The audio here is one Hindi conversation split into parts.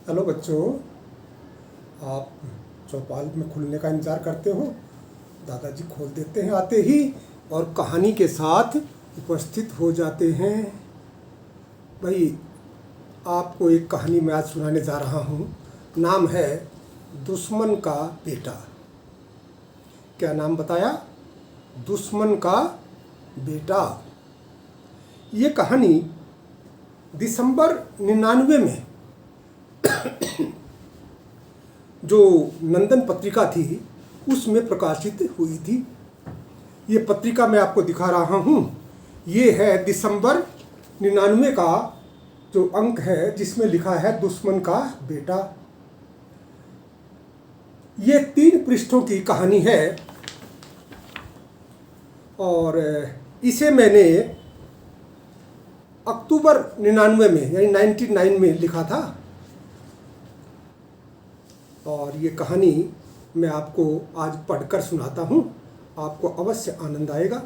हेलो बच्चों, आप चौपाल में खुलने का इंतज़ार करते हो। दादाजी खोल देते हैं आते ही और कहानी के साथ उपस्थित हो जाते हैं। भाई, आपको एक कहानी मैं आज सुनाने जा रहा हूँ। नाम है दुश्मन का बेटा। क्या नाम बताया? दुश्मन का बेटा। ये कहानी दिसंबर 99 में जो नंदन पत्रिका थी उसमें प्रकाशित हुई थी। ये पत्रिका मैं आपको दिखा रहा हूँ। ये है दिसंबर 99 का जो अंक है जिसमें लिखा है दुश्मन का बेटा। ये 3 पृष्ठों की कहानी है और इसे मैंने अक्टूबर 99 में यानी 99 में लिखा था। और ये कहानी मैं आपको आज पढ़कर सुनाता हूँ। आपको अवश्य आनंद आएगा।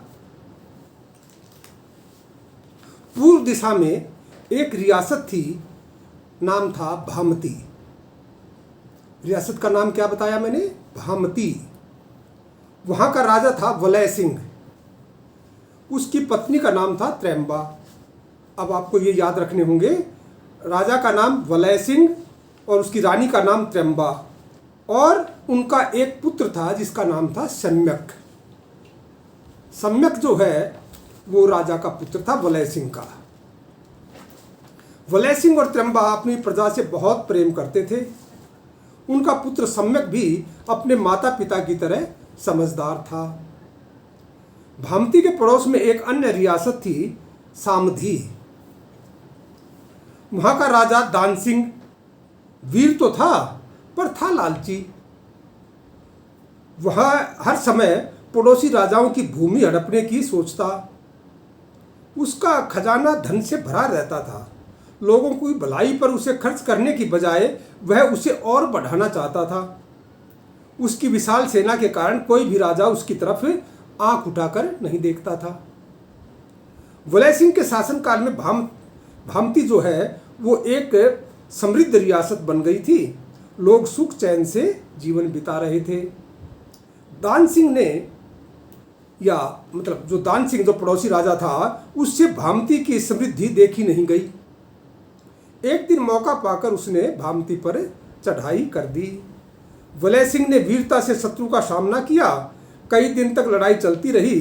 पूर्व दिशा में एक रियासत थी, नाम था भामती। रियासत का नाम क्या बताया मैंने? भामती। वहाँ का राजा था वलय सिंह। उसकी पत्नी का नाम था त्रैम्बा। अब आपको ये याद रखने होंगे, राजा का नाम वलय सिंह और उसकी रानी का नाम त्रैम्बा, और उनका एक पुत्र था जिसका नाम था सम्यक। सम्यक जो है वो राजा का पुत्र था वलय सिंह का। वलय सिंह और त्रैम्बा अपनी प्रजा से बहुत प्रेम करते थे। उनका पुत्र सम्यक भी अपने माता पिता की तरह समझदार था। भामती के पड़ोस में एक अन्य रियासत थी, सामधी। वहाँ का राजा दान सिंह वीर तो था पर था लालची। वह हर समय पड़ोसी राजाओं की भूमि हड़पने की सोचता। उसका खजाना धन से भरा रहता था। लोगों की भलाई पर उसे खर्च करने की बजाय वह उसे और बढ़ाना चाहता था। उसकी विशाल सेना के कारण कोई भी राजा उसकी तरफ आंख उठाकर नहीं देखता था। वलय सिंह के शासनकाल में भामती जो है वो एक समृद्ध रियासत बन गई थी। लोग सुख चैन से जीवन बिता रहे थे। दान सिंह ने जो दान सिंह जो पड़ोसी राजा था उससे भामती की समृद्धि देखी नहीं गई। एक दिन मौका पाकर उसने भामती पर चढ़ाई कर दी। वलय सिंह ने वीरता से शत्रु का सामना किया। कई दिन तक लड़ाई चलती रही,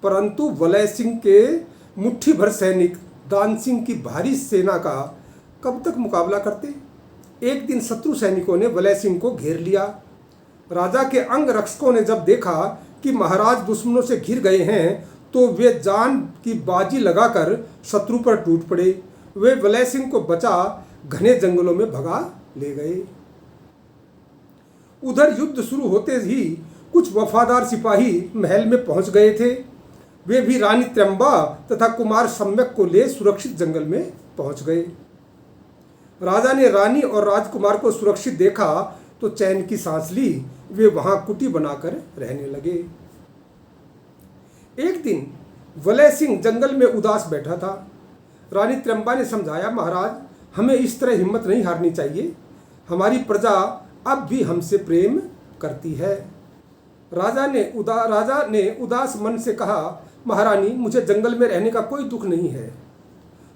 परंतु वलय सिंह के मुट्ठी भर सैनिक दान सिंह की भारी सेना का कब तक मुकाबला करते। एक दिन शत्रु सैनिकों ने वलय सिंह को घेर लिया। राजा के अंग रक्षकों ने जब देखा कि महाराज दुश्मनों से घिर गए हैं तो वे जान की बाजी लगाकर शत्रु पर टूट पड़े। वे वलय सिंह को बचा घने जंगलों में भगा ले गए। उधर युद्ध शुरू होते ही कुछ वफादार सिपाही महल में पहुंच गए थे। वे भी रानी त्रैम्बा तथा कुमार सम्यक को ले सुरक्षित जंगल में पहुंच गए। राजा ने रानी और राजकुमार को सुरक्षित देखा तो चैन की सांस ली। वे वहां कुटी बनाकर रहने लगे। एक दिन वलय सिंह जंगल में उदास बैठा था। रानी त्रैम्बा ने समझाया, महाराज, हमें इस तरह हिम्मत नहीं हारनी चाहिए। हमारी प्रजा अब भी हमसे प्रेम करती है। राजा ने उदास मन से कहा, महारानी, मुझे जंगल में रहने का कोई दुख नहीं है।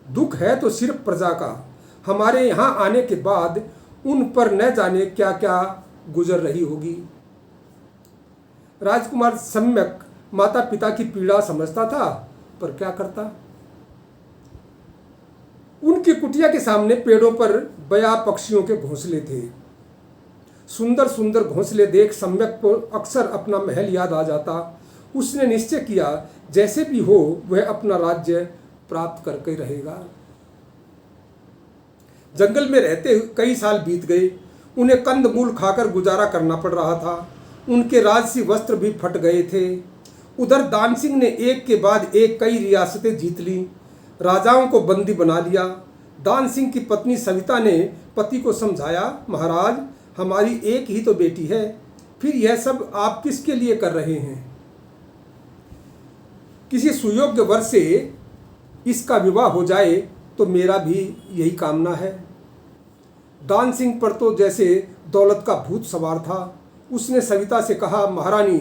दुख है तो सिर्फ प्रजा का। हमारे यहाँ आने के बाद उन पर न जाने क्या क्या गुजर रही होगी। राजकुमार सम्यक माता पिता की पीड़ा समझता था, पर क्या करता। उनकी कुटिया के सामने पेड़ों पर बया पक्षियों के घोंसले थे। सुंदर सुंदर घोंसले देख सम्यक को अक्सर अपना महल याद आ जाता। उसने निश्चय किया, जैसे भी हो वह अपना राज्य प्राप्त करके रहेगा। जंगल में रहते कई साल बीत गए। उन्हें कंदमूल खाकर गुजारा करना पड़ रहा था। उनके राजसी वस्त्र भी फट गए थे। उधर दान सिंह ने एक के बाद एक कई रियासतें जीत लीं, राजाओं को बंदी बना लिया। दान सिंह की पत्नी सविता ने पति को समझाया, महाराज, हमारी एक ही तो बेटी है, फिर यह सब आप किसके लिए कर रहे हैं? किसी सुयोग्य वर से इसका विवाह हो जाए तो मेरा भी यही कामना है। दान सिंह पर तो जैसे दौलत का भूत सवार था। उसने सविता से कहा, महारानी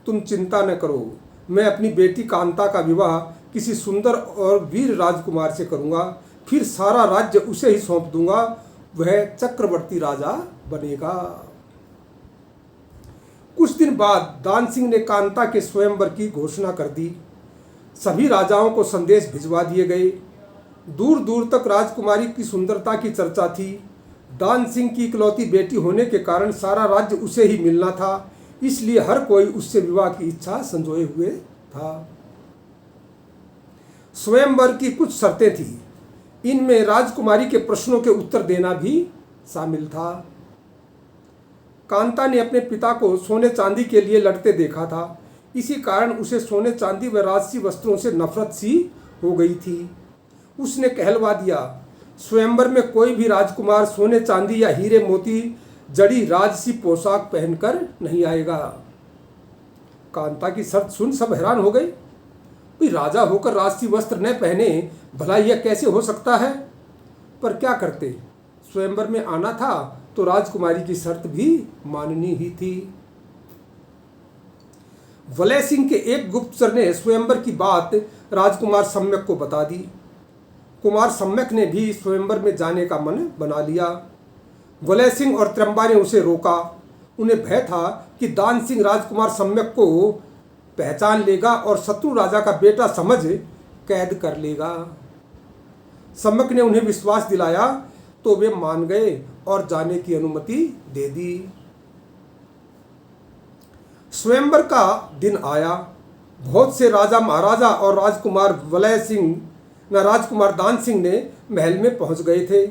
तुम चिंता न करो, मैं अपनी बेटी कांता का विवाह किसी सुंदर और वीर राजकुमार से करूंगा, फिर सारा राज्य उसे ही सौंप दूंगा, वह चक्रवर्ती राजा बनेगा। कुछ दिन बाद दान सिंह ने कांता के स्वयंवर की घोषणा कर दी। सभी राजाओं को संदेश भिजवा दिए गए। दूर दूर तक राजकुमारी की सुंदरता की चर्चा थी। दान सिंह की इकलौती बेटी होने के कारण सारा राज्य उसे ही मिलना था, इसलिए हर कोई उससे विवाह की इच्छा संजोए हुए था। स्वयंवर की कुछ शर्तें थी, इनमें राजकुमारी के प्रश्नों के उत्तर देना भी शामिल था। कांता ने अपने पिता को सोने चांदी के लिए लड़ते देखा था, इसी कारण उसे सोने चांदी व राजसी वस्त्रों से नफरत सी हो गई थी। उसने कहलवा दिया, स्वयंवर में कोई भी राजकुमार सोने चांदी या हीरे मोती जड़ी राजसी पोशाक पहनकर नहीं आएगा। कांता की शर्त सुन सब हैरान हो गए। कोई राजा होकर राजसी वस्त्र न पहने, भला यह कैसे हो सकता है? पर क्या करते, स्वयंवर में आना था तो राजकुमारी की शर्त भी माननी ही थी। वलय सिंह के एक गुप्तचर ने स्वयंवर की बात राजकुमार सम्यक को बता दी। कुमार सम्यक ने भी स्वयंवर में जाने का मन बना लिया। वलय सिंह और त्र्यंबा ने उसे रोका। उन्हें भय था कि दान सिंह राजकुमार सम्यक को पहचान लेगा और शत्रु राजा का बेटा समझ कैद कर लेगा। सम्यक ने उन्हें विश्वास दिलाया तो वे मान गए और जाने की अनुमति दे दी। स्वयंवर का दिन आया। बहुत से राजा महाराजा और राजकुमार वलय सिंह न राजकुमार दान सिंह ने महल में पहुंच गए थे।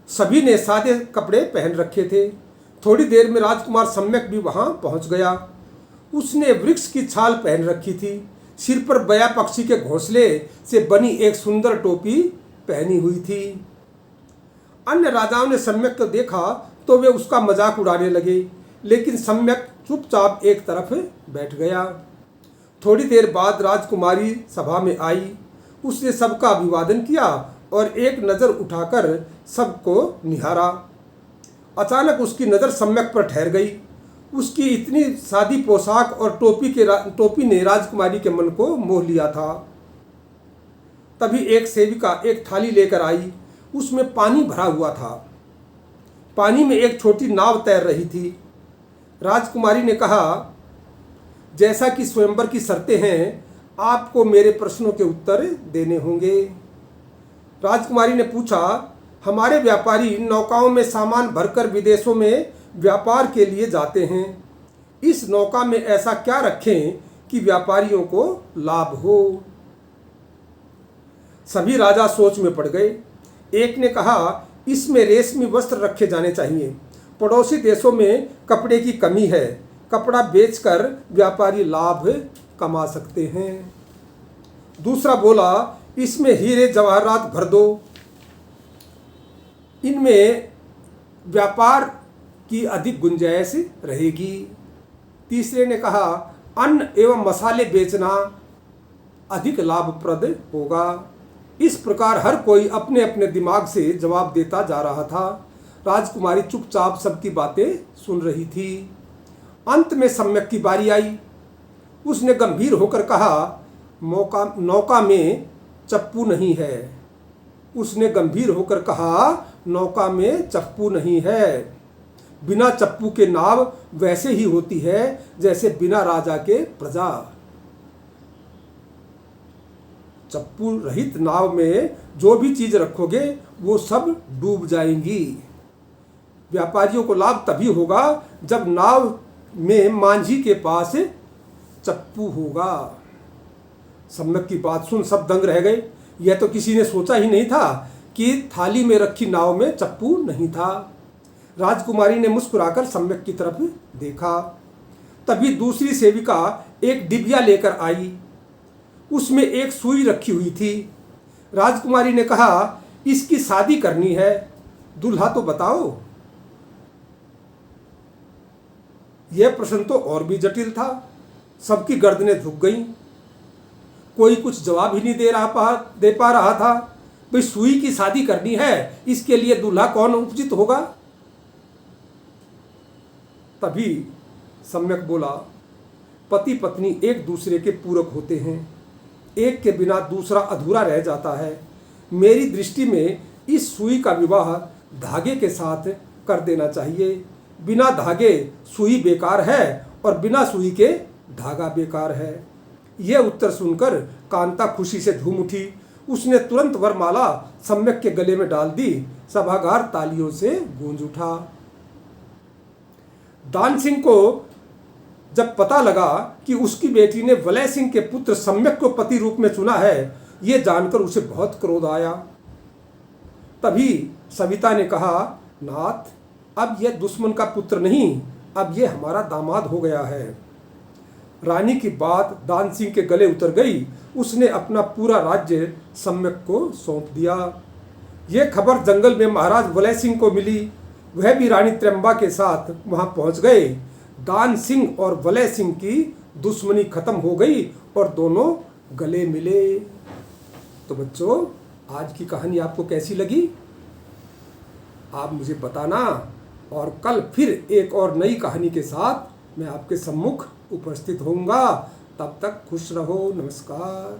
सभी ने सादे कपड़े पहन रखे थे। थोड़ी देर में राजकुमार सम्यक भी वहां पहुंच गया। उसने वृक्ष की छाल पहन रखी थी। सिर पर बया पक्षी के घोंसले से बनी एक सुंदर टोपी पहनी हुई थी। अन्य राजाओं ने सम्यक को देखा तो वे उसका मजाक उड़ाने लगे, लेकिन सम्यक चुपचाप एक तरफ बैठ गया। थोड़ी देर बाद राजकुमारी सभा में आई। उसने सबका अभिवादन किया और एक नज़र उठाकर सबको निहारा। अचानक उसकी नज़र सम्यक पर ठहर गई। उसकी इतनी सादी पोशाक और टोपी ने राजकुमारी के मन को मोह लिया था। तभी एक सेविका एक थाली लेकर आई। उसमें पानी भरा हुआ था। पानी में एक छोटी नाव तैर रही थी। राजकुमारी ने कहा, जैसा कि स्वयंवर की शर्तें हैं, आपको मेरे प्रश्नों के उत्तर देने होंगे। राजकुमारी ने पूछा, हमारे व्यापारी नौकाओं में सामान भरकर विदेशों में व्यापार के लिए जाते हैं। इस नौका में ऐसा क्या रखें कि व्यापारियों को लाभ हो? सभी राजा सोच में पड़ गए। एक ने कहा, इसमें रेशमी वस्त्र रखे जाने चाहिए। पड़ोसी देशों में कपड़े की कमी है, कपड़ा बेचकर व्यापारी लाभ कमा सकते हैं। दूसरा बोला, इसमें हीरे जवाहरात भर दो, इनमें व्यापार की अधिक गुंजाइश रहेगी। तीसरे ने कहा, अन्न एवं मसाले बेचना अधिक लाभप्रद होगा। इस प्रकार हर कोई अपने अपने दिमाग से जवाब देता जा रहा था। राजकुमारी चुपचाप सबकी बातें सुन रही थी। अंत में सम्यक की बारी आई। उसने गंभीर होकर कहा, नौका में चप्पू नहीं है। उसने गंभीर होकर कहा, नौका में चप्पू नहीं है। बिना चप्पू के नाव वैसे ही होती है जैसे बिना राजा के प्रजा। चप्पू रहित नाव में जो भी चीज रखोगे वो सब डूब जाएंगी। व्यापारियों को लाभ तभी होगा जब नाव में मांझी के पास चप्पू होगा। सम्यक की बात सुन सब दंग रह गए। यह तो किसी ने सोचा ही नहीं था कि थाली में रखी नाव में चप्पू नहीं था। राजकुमारी ने मुस्कुराकर सम्यक की तरफ देखा। तभी दूसरी सेविका एक डिबिया लेकर आई। उसमें एक सुई रखी हुई थी। राजकुमारी ने कहा, इसकी शादी करनी है, दूल्हा तो बताओ। यह प्रश्न तो और भी जटिल था। सबकी गर्दनें झुक गईं। कोई कुछ जवाब ही नहीं दे पा रहा था। कोई सुई की शादी करनी है, इसके लिए दूल्हा कौन उचित होगा? तभी सम्यक बोला, पति पत्नी एक दूसरे के पूरक होते हैं, एक के बिना दूसरा अधूरा रह जाता है। मेरी दृष्टि में इस सुई का विवाह धागे के साथ कर देना चाहिए। बिना धागे सुई बेकार है और बिना सुई के धागा बेकार है। यह उत्तर सुनकर कांता खुशी से झूम उठी। उसने तुरंत वरमाला सम्यक के गले में डाल दी। सभागार तालियों से गूंज उठा। दान सिंह को जब पता लगा कि उसकी बेटी ने वलय सिंह के पुत्र सम्यक को पति रूप में चुना है, ये जानकर उसे बहुत क्रोध आया। तभी सविता ने कहा, नाथ, अब यह दुश्मन का पुत्र नहीं, अब यह हमारा दामाद हो गया है। रानी की बात दान सिंह के गले उतर गई। उसने अपना पूरा राज्य सम्यक को सौंप दिया। यह खबर जंगल में महाराज वलय सिंह को मिली। वह भी रानी त्र्यंबा के साथ वहां पहुंच गए। दान सिंह और वलय सिंह की दुश्मनी खत्म हो गई और दोनों गले मिले। तो बच्चों, आज की कहानी आपको कैसी लगी? आप मुझे बताना, और कल फिर एक और नई कहानी के साथ मैं आपके सम्मुख उपस्थित होऊंगा। तब तक खुश रहो। नमस्कार।